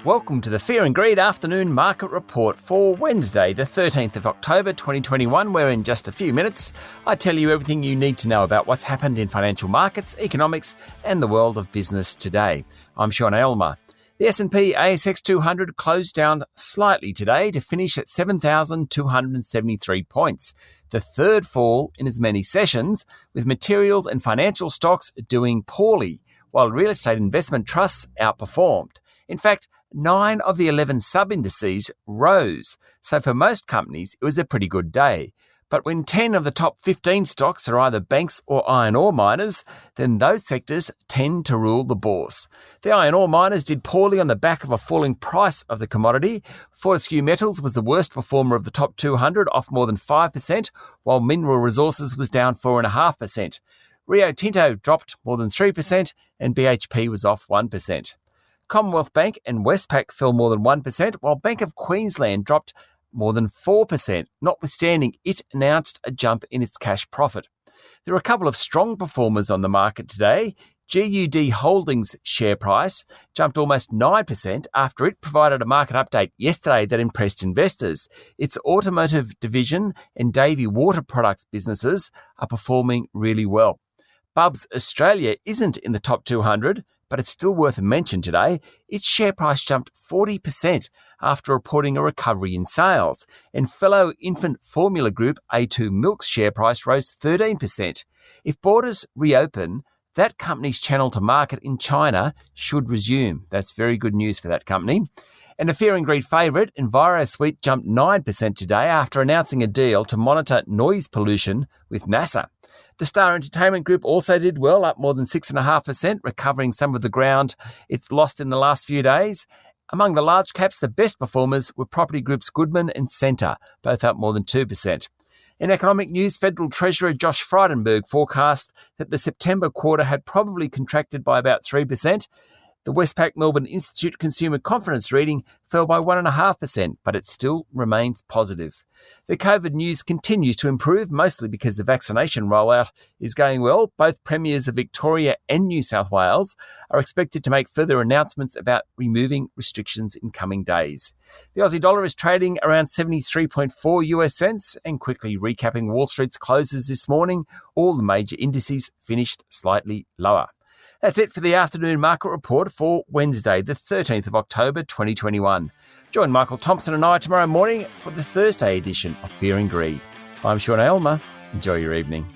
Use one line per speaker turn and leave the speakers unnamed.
Welcome to the Fear and Greed Afternoon Market Report for Wednesday, the 13th of October 2021, where in just a few minutes I tell you everything you need to know about what's happened in financial markets, economics and the world of business today. I'm Sean Aylmer. The S&P ASX 200 closed down slightly today to finish at 7,273 points, the third fall in as many sessions, with materials and financial stocks doing poorly, while real estate investment trusts outperformed. In fact, 9 of the 11 sub-indices rose, so for most companies it was a pretty good day. But when 10 of the top 15 stocks are either banks or iron ore miners, then those sectors tend to rule the bourse. The iron ore miners did poorly on the back of a falling price of the commodity. Fortescue Metals was the worst performer of the top 200, off more than 5%, while Mineral Resources was down 4.5%. Rio Tinto dropped more than 3% and BHP was off 1%. Commonwealth Bank and Westpac fell more than 1%, while Bank of Queensland dropped more than 4%, notwithstanding it announced a jump in its cash profit. There are a couple of strong performers on the market today. GUD Holdings share price jumped almost 9% after it provided a market update yesterday that impressed investors. Its automotive division and Davey Water Products businesses are performing really well. Bubs Australia isn't in the top 200, but it's still worth a mention today. Its share price jumped 40% after reporting a recovery in sales, and fellow infant formula group A2 Milk's share price rose 13%. If borders reopen, that company's channel to market in China should resume. That's very good news for that company. And a Fear and Greed favourite, EnviroSuite jumped 9% today after announcing a deal to monitor noise pollution with NASA. The Star Entertainment Group also did well, up more than 6.5%, recovering some of the ground it's lost in the last few days. Among the large caps, the best performers were property groups Goodman and Scentre, both up more than 2%. In economic news, Federal Treasurer Josh Frydenberg forecast that the September quarter had probably contracted by about 3%. The Westpac Melbourne Institute Consumer Confidence reading fell by 1.5%, but it still remains positive. The COVID news continues to improve, mostly because the vaccination rollout is going well. Both premiers of Victoria and New South Wales are expected to make further announcements about removing restrictions in coming days. The Aussie dollar is trading around 73.4 US cents, and quickly recapping Wall Street's closes this morning, all the major indices finished slightly lower. That's it for the afternoon market report for Wednesday, the 13th of October 2021. Join Michael Thompson and I tomorrow morning for the Thursday edition of Fear and Greed. I'm Sean Aylmer. Enjoy your evening.